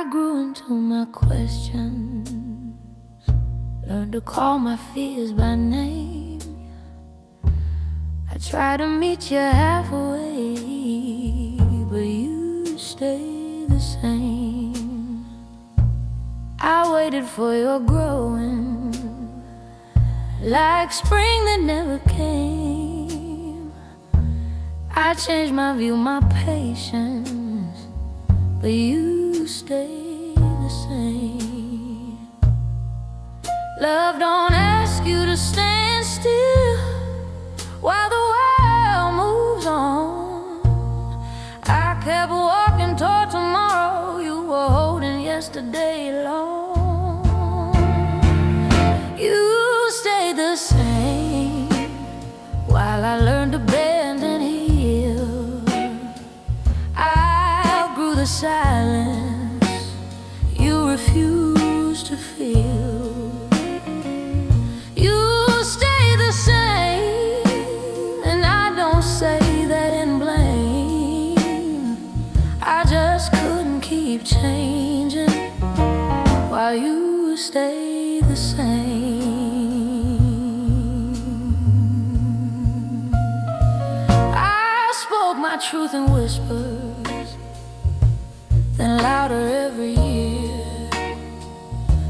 I grew into my questions, learned to call my fears by name. I tried to meet you halfway, but you stay the same. I waited for your growing, like spring that never came. I changed my view, my patience, but you stay the same. Love don't ask you to stand still while the world moves on. I kept walking toward tomorrow, you were holding yesterday long. You stayed the same while I learned to bend and heal. I outgrew the silence you refused to feel. You stay the same, and I don't say that in blame. I just couldn't keep changing while you stay the same. I spoke my truth in whispers, then louder every year.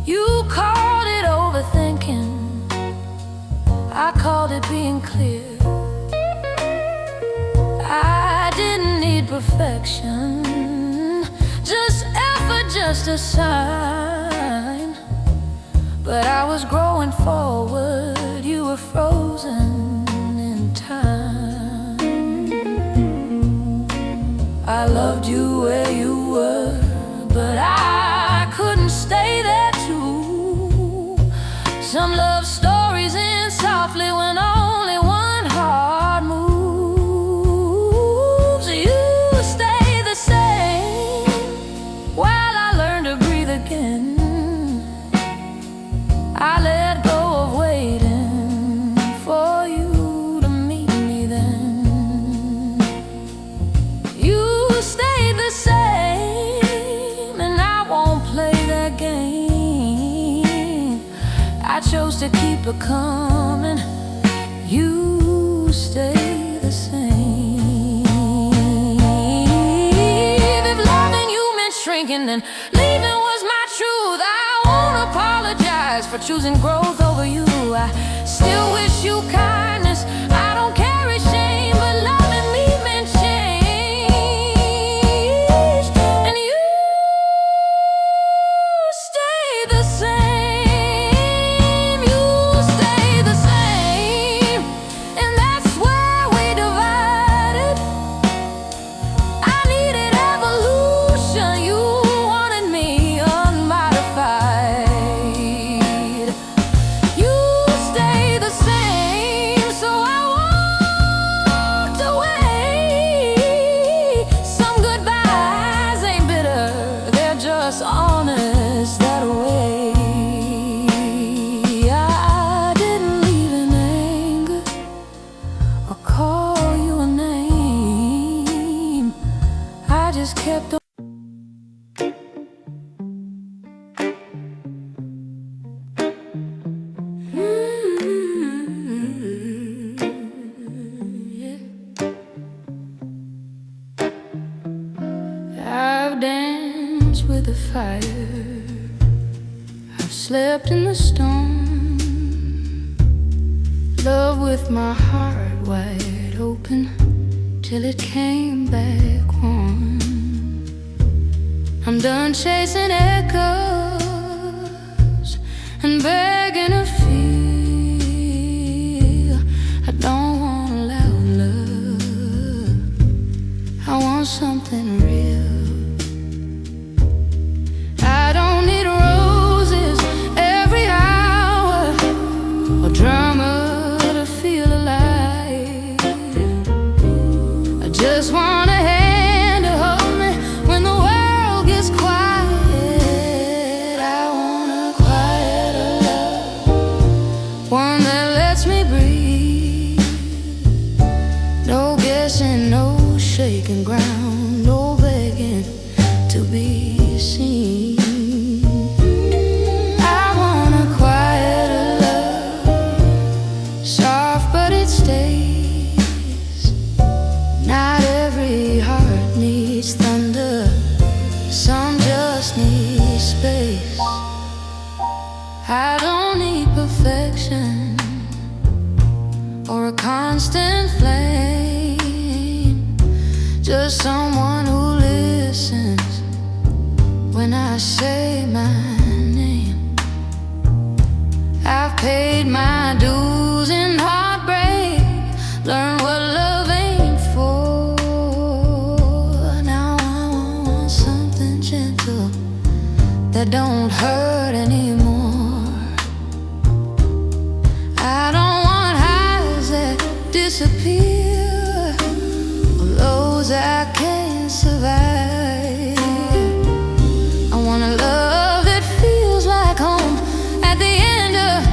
You called it overthinking, I called it being clear. I didn't need perfection, just effort, just a sign. But I was growing forward, you were frozen in time. I loved you where you were, but I couldn't stay there too. Some love stories end softly when only one heart moves. You stay the same while I learn to breathe again. I let go of waiting for you to meet me then. You stayed the same, and I won't play that game. I chose to keep it coming. You stay the same. If loving you meant shrinking, then leaving was my truth. I won't apologize for choosing growth over you. I still wish you kindness, I don't carry shame, but loving me meant change. And you stay the same. You stay the same, and that's where we divided. I needed evolution, you wanted me unmodified. You stay the same, so I walked away. Some goodbyes ain't bitter, they're just honest that way. I didn't leave in anger or call you a name. I just kept on. I've danced with the fire, I've slept in the storm. Love with my heart wide open till it came back warm. I'm done chasing echoes and begging to feel. I don't want loud love, I want something real. I don't need roses every hour or drama to feel alive. I just want a hand to hold me when the world gets quiet. I want a quieter love. just need space. I don't need perfection or a constant flame, just someone who listens when I say my name. I've paid my dues in heartbreak, learned what love ain't for. Now I want something gentle that don't hurt anymore. I don't want highs that disappear or lows I can't survive. I want a love that feels like home at the end of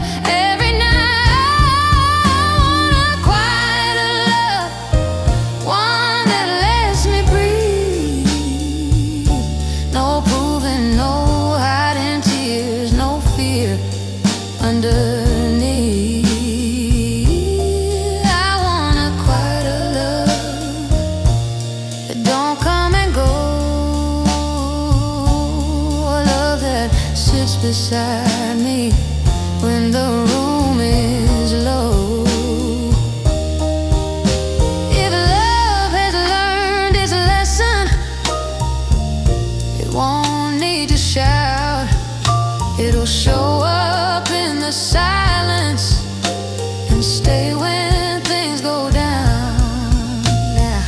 every night. I want a quieter love, one that lets me breathe. No proving, no hiding tears, no fear underneath. I want a quieter love that don't come and go, a love that sits beside me when the room is low. If love has learned its lesson, it won't need to shout. It'll show up in the silence and stay when things go down. Now,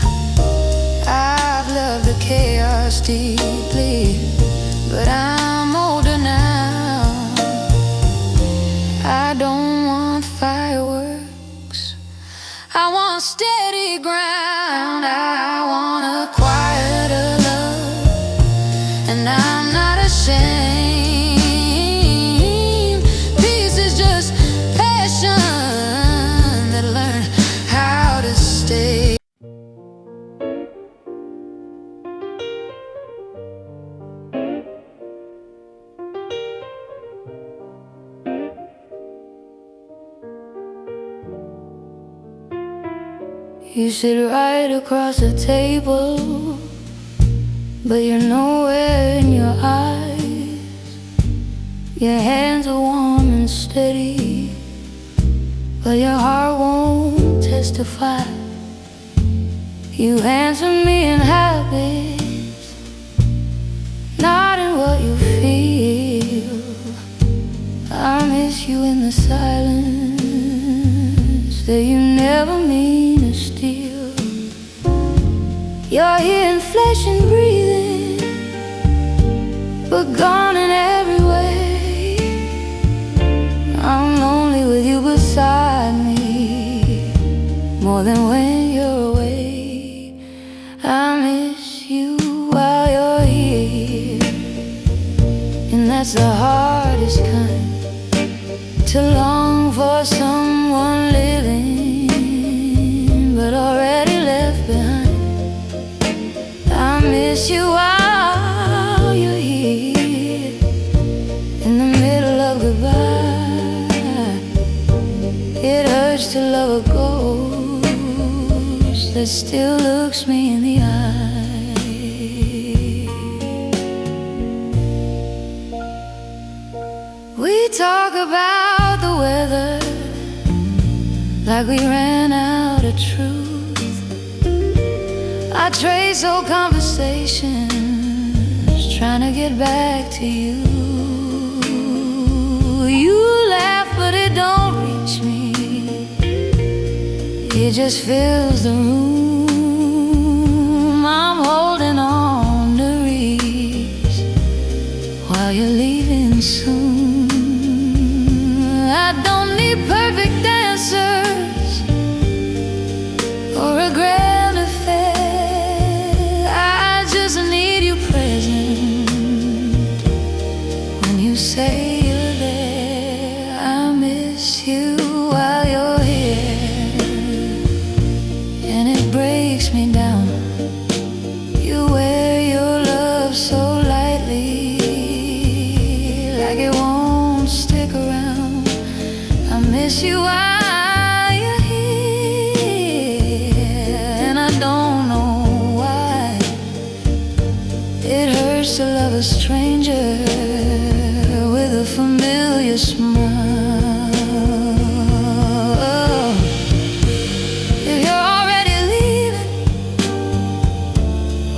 I've loved the chaos deeply, but I'm older now. I don't want fireworks, I want steady ground. I want a quieter love, and I'm not ashamed. Peace is just passion that learned how to stay. You sit right across the table, but you're nowhere in your eyes. Your hands are warm and steady, but your heart won't testify. You answer me in habits, not in what you feel. I miss you in the silence that you never mean to steal. You're here in flesh and breathing, but gone in every way. I'm lonely with you beside me, more than when you're away. I miss you while you're here, and that's the hardest kind, to long for someone living but already left behind. I miss you while you're here, in the middle of goodbye. It hurts to love a ghost that still looks me in the eye. We talk about the weather like we ran out of truth. I trace old conversations trying to get back to you. You laugh but it don't reach me, it just fills the room. I'm holding on to reach while you're leaving soon. I don't need perfect answers or a grand affair. I just need you present when you say you're there. I miss you while you're here, and it breaks me down. You wear your love so lightly, like it won't stick around. I miss you while you're here, and I don't know why it hurts to love of a stranger with a familiar smile. If you're already leaving,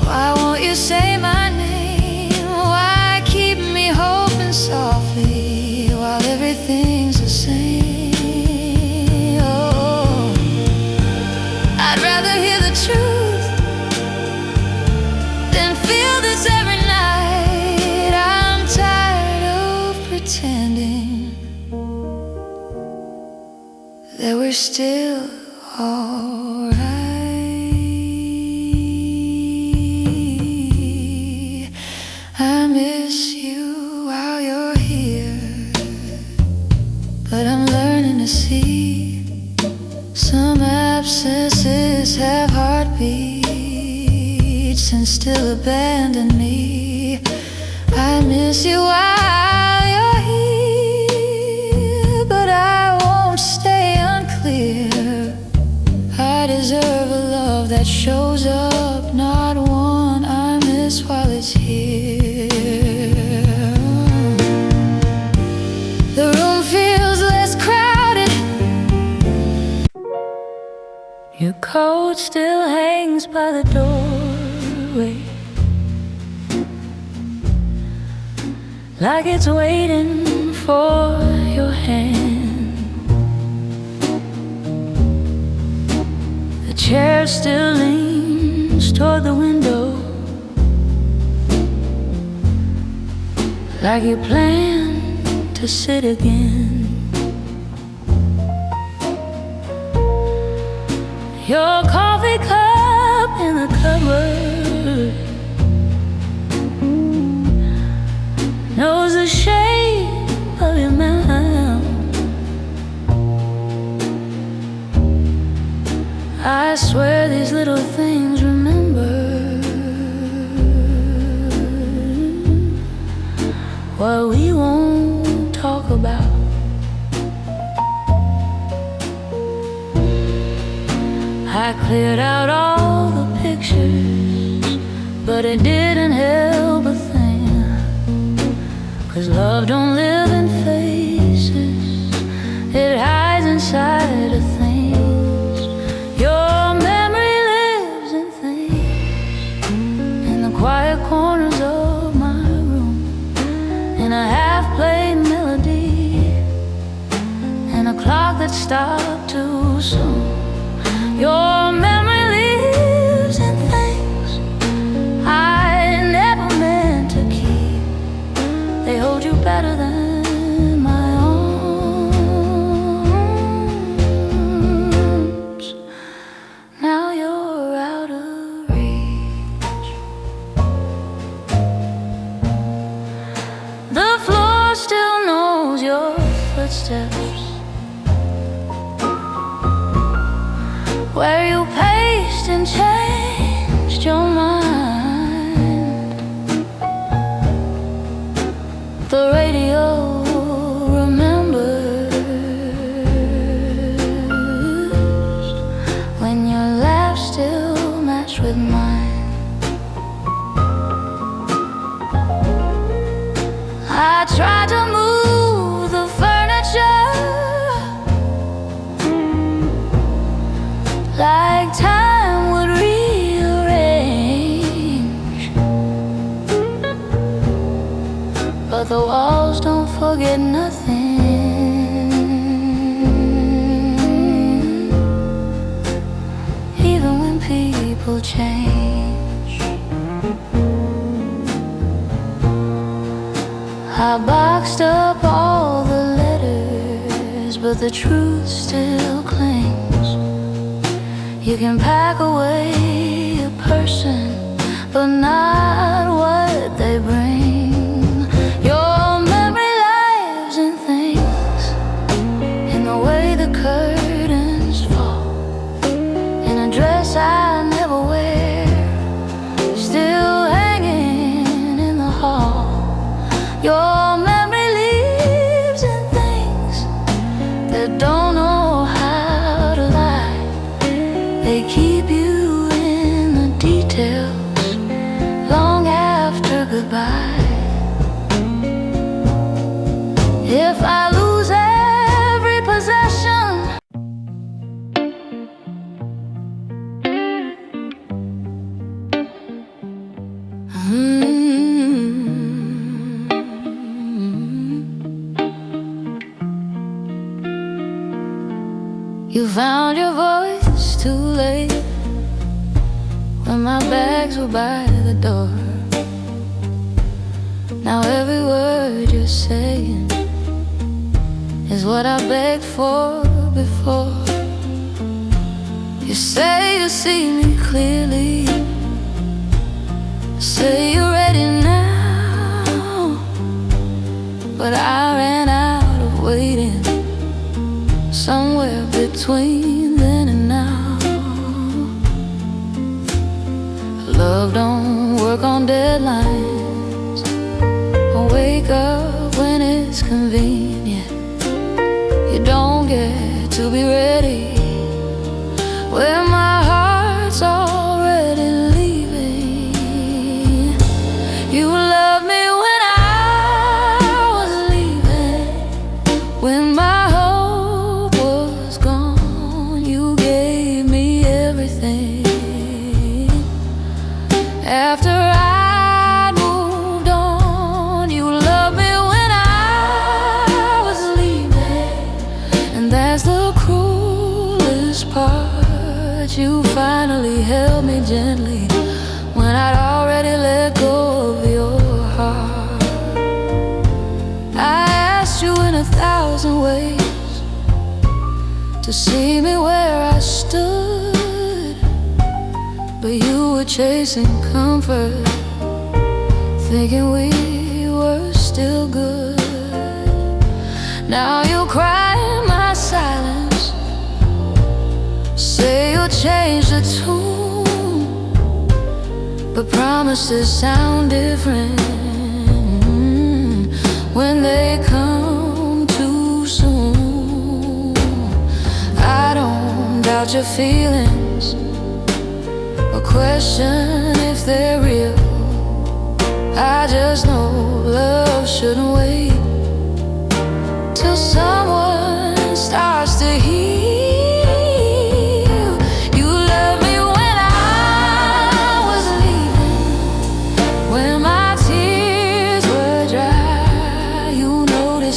why won't you say my name? Why keep me hoping softly while everything's the same? Oh, I'd rather hear the truth than feel this every night. I'm tired of pretending that we're still alright. I miss you while you're here, but I'm learning to see some absences have heartbeats and still abandon me. I miss you while you're here, but I won't stay unclear. I deserve a love that shows up, not one I miss while it's here. The room feels less crowded. Your coat still hangs by the doorway, like it's waiting for your hand. The chair still leans toward the window, like you plan to sit again. Your coffee cup in the cupboard knows the shape of your mouth. I swear these little things remember what we won't talk about. I cleared out all the pictures, but it didn't help a thing, 'cause love don't live in faces, it hides inside of things. Your memory lives in things, in the quiet corners of my room, in a half-played melody, and a clock that stopped too soon. Your memory lives in things I never meant to keep. They hold you better than my arms. Now you're out of reach. The floor still knows your footsteps, where you paced and changed your mind. The radio remembers when your laugh still matched with mine. I tried to move the furniture like time would rearrange, but the walls don't forget nothing, even when people change. I boxed up all the letters, but the truth still clings. You can pack away a person, but not what they bring. Your memory lives in things, in the way the curtains fall, in a dress I never wear, still hanging in the hall. Your memory lives in things that don't know how to lie. They keep you in the details long after goodbye. if I lose every possession. You found your voice too late, when my bags were by the door. Now every word you're saying is what I begged for before. You say you see me clearly, say you're ready now, but I ran out of waiting somewhere between then and now. Love don't work on deadlines, or wake up when it's convenient. You don't get to be ready when my heart's already leaving. You loved me when I was leaving, when my hope was gone. You gave me everything after I moved on. You loved me when I was leaving, and that's the cruelest part. You finally held me gently when I'd already let go of your heart. I asked you in 1,000 ways to see me where I stood, but you were chasing comfort, thinking we were still good. Now you cry in my silence, say you'll change the tune, but promises sound different when they come too soon. I don't doubt your feelings or question if they're real. I just know love shouldn't wait till someone starts to heal.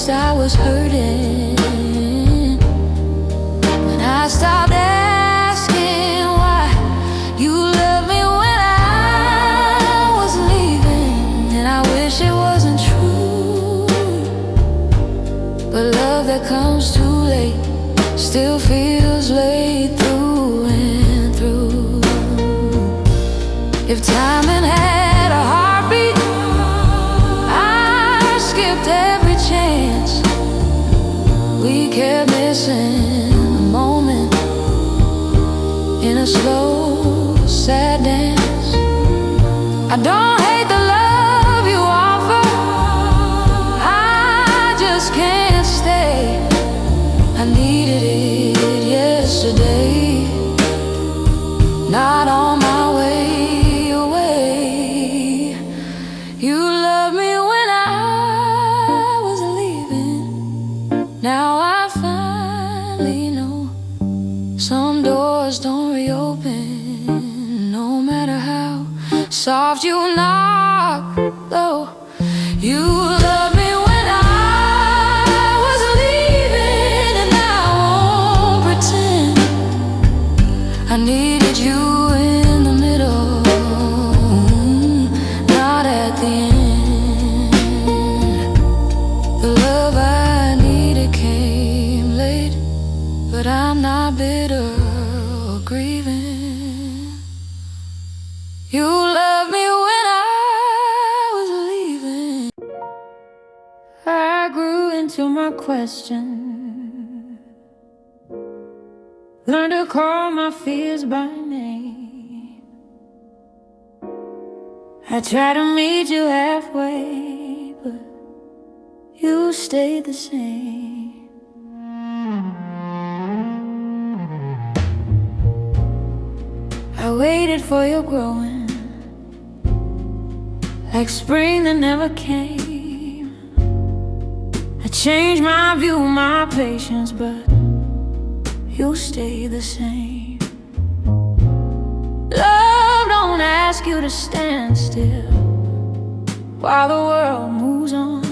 I was hurting when I stopped asking why. You loved me when I was leaving, and I wish it wasn't true, but love that comes too late still feels late through and through. If timing had a heartbeat, I skipped every chance. We kept missing the moment in a slow, sad dance. I don't hate the love you offer, I just can't stay. I needed it yesterday, not on my way away. You loved me when I was leaving. Now I finally know some doors don't reopen, no matter how soft you knock, though. You loved me when I was leaving, and I won't pretend. I needed you in the middle, not at the end. The love I needed came late, but I'm not bitter or grieving. You loved me when I was leaving. I grew into my question, learned to call my fears by name. I tried to meet you halfway, but you stayed the same. I waited for your growing, like spring that never came. I changed my view, my patience, but you stay the same. Love don't ask you to stand still while the world moves on.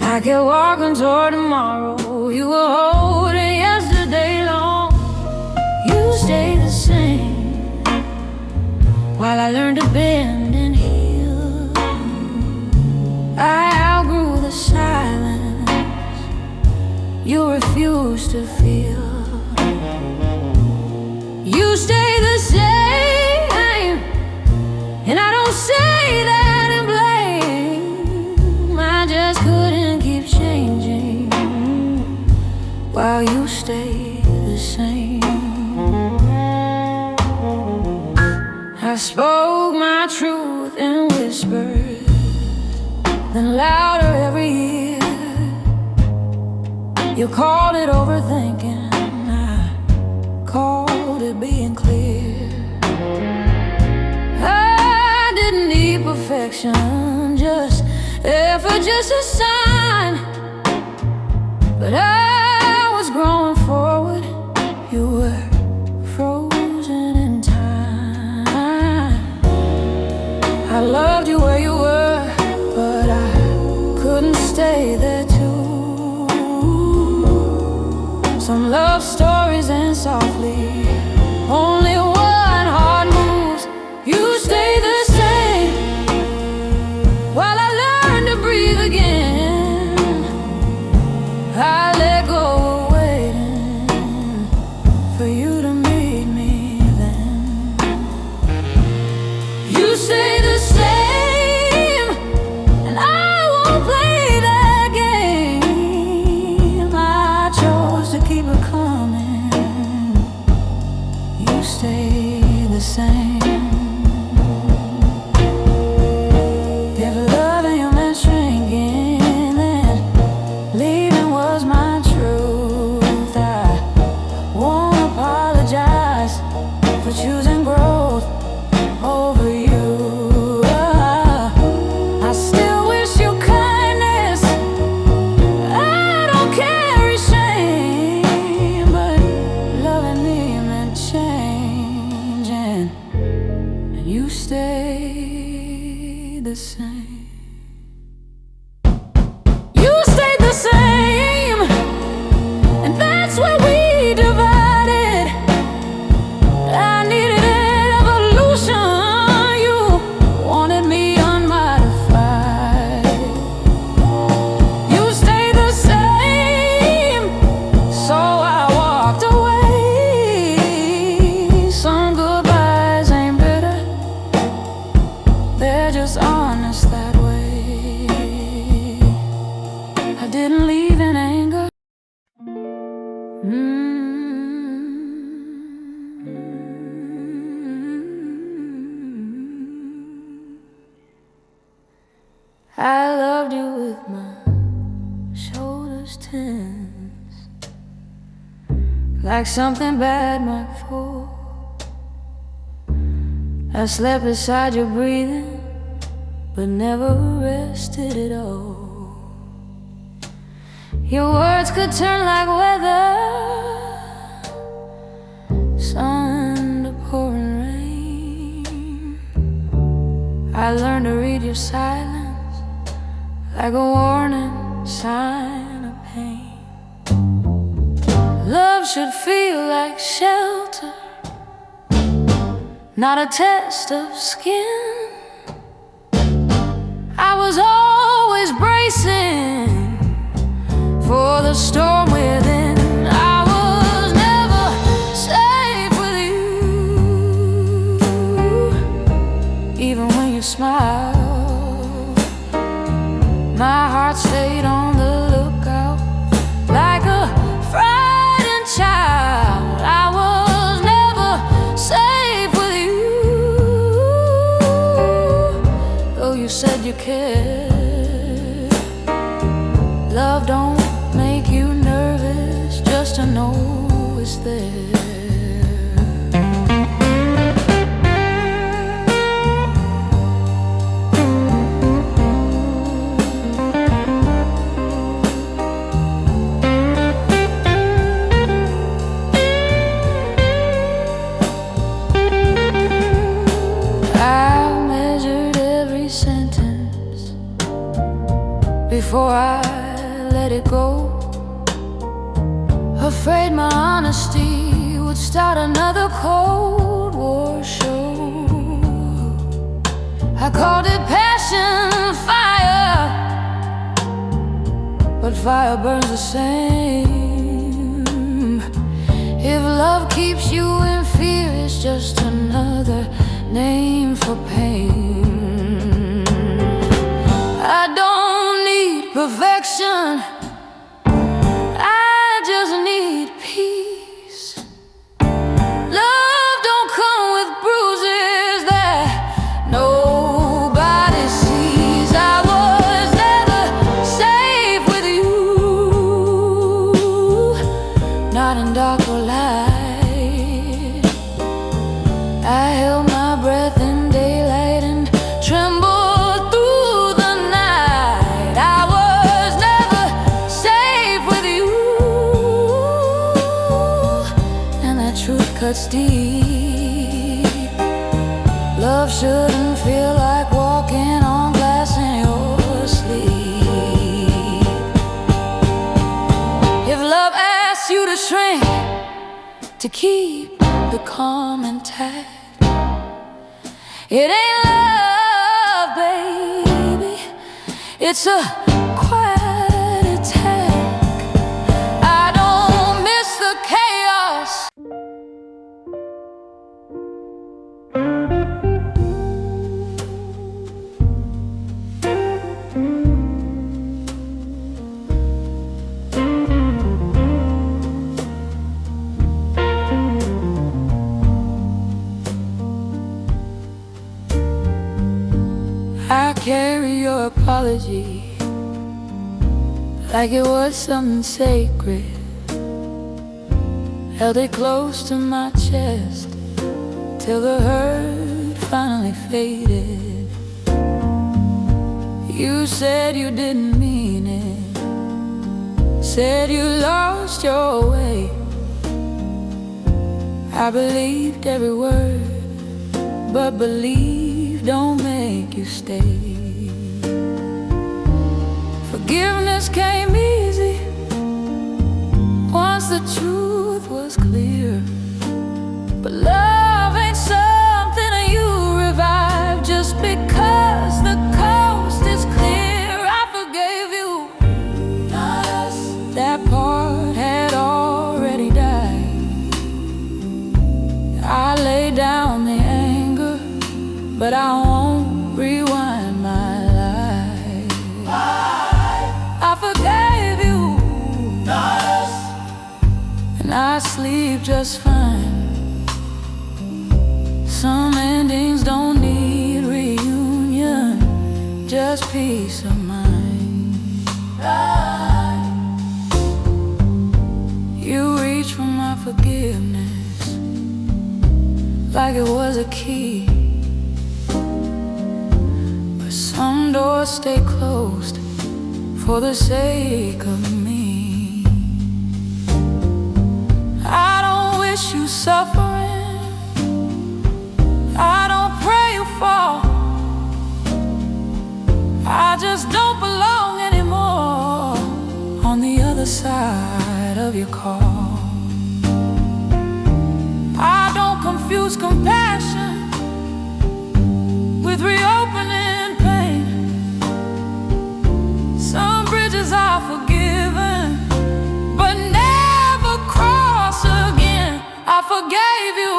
I kept walking toward tomorrow. You were holding yesterday long. You stay the same while I learned to bend and heal. I outgrew the silence you refuse to feel. You stay the same, and I don't say that in blame. I just couldn't keep changing while you stay the same. I spoke my truth in whispers, then louder every year. You called it overthinking, I called it being clear. I didn't need perfection, just effort, just a sign. But I was growing forward, you were frozen in time. I loved you where you were, but I couldn't stay there too. Some love stories end softly, only one heart moves. You stay the same while I learn to breathe again. I let go of waiting for you to meet me then. You stay the same, and I won't play that game. I chose to keep it coming. You stay the same. If loving you meant shrinking, then leaving was my truth. I won't apologize for choosing growth over you. I still wish you kindness, I don't carry shame, but loving me meant changing, and you stay the same. You stayed the same, and that's where we divided. I needed evolution, you wanted me unmodified. You stayed the same, so I walked away. Some goodbyes ain't bitter, they're just honest that way. I didn't leave in anger. I loved you with my shoulders tense, like something bad might fall. I slept beside you breathing, but never rested at all. Your words could turn like weather, sun to pouring rain. I learned to read your silence like a warning sign of pain. Love should feel like shelter, not a test of skin. I was always bracing for the storm within. I was never safe with you, even when you smiled. My heart stayed on the lookout like a frightened child. I was never safe with you, though you said you cared. Love don't make you nervous just to know it's there. before I let it go. Afraid my honesty would start another Cold War show. I called it passion, fire, but fire burns the same. If love keeps you in fear, it's just another name for pain. I don't need perfection, I just need peace. Love don't come with bruises that nobody sees. I was never safe with you, not in dark or light. I held my breath in daylight and trembled through the night. I was never safe with you, and that truth cuts deep. Love shouldn't feel like walking on glass in your sleep. If love asks you to shrink to keep the calm intact, it ain't love, baby, it's a quiet attack. I don't miss the chaos, I carry your apology like it was something sacred. Held it close to my chest till the hurt finally faded. You said you didn't mean it, said you lost your way. I believed every word, but believe don't make you stay. Forgiveness came easy once the truth was clear, but love ain't something you revive just because the coast is clear. I forgave you, that part had already died. I lay down the anger, but I won't rewind my life. I forgave you, and I sleep just fine. Some endings don't need reunion, just peace of mind. You reach for my forgiveness like it was a key, but some doors stay closed for the sake of me. I don't wish you suffering, I don't pray you fall. I just don't belong anymore on the other side of your call. I don't confuse compassion with reopening pain. Some bridges are forgiven, but never cross again. I forgave you,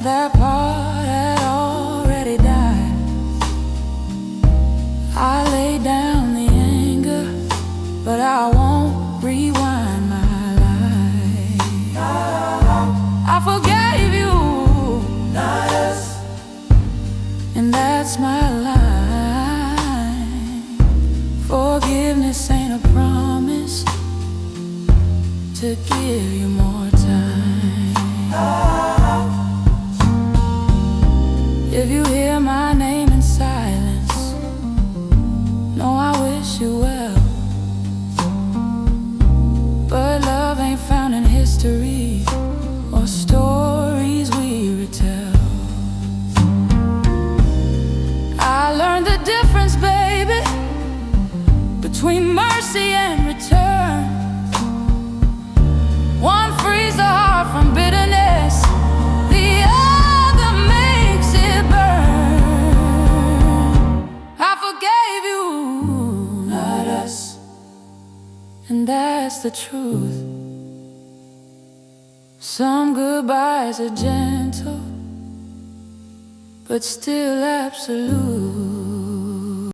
that part had already died. I lay down the anger, but I won't rewind my life. I forgave you, and that's my line. Forgiveness ain't a promise to give you more time. If you hear my name in silence, know I wish you well, but love ain't found in history or stories we retell. I learned the difference, baby, between mercy and return. One frees the heart from bitterness, the other makes it burn. I forgave you, not us, and that's the truth. Some goodbyes are gentle, but still absolute.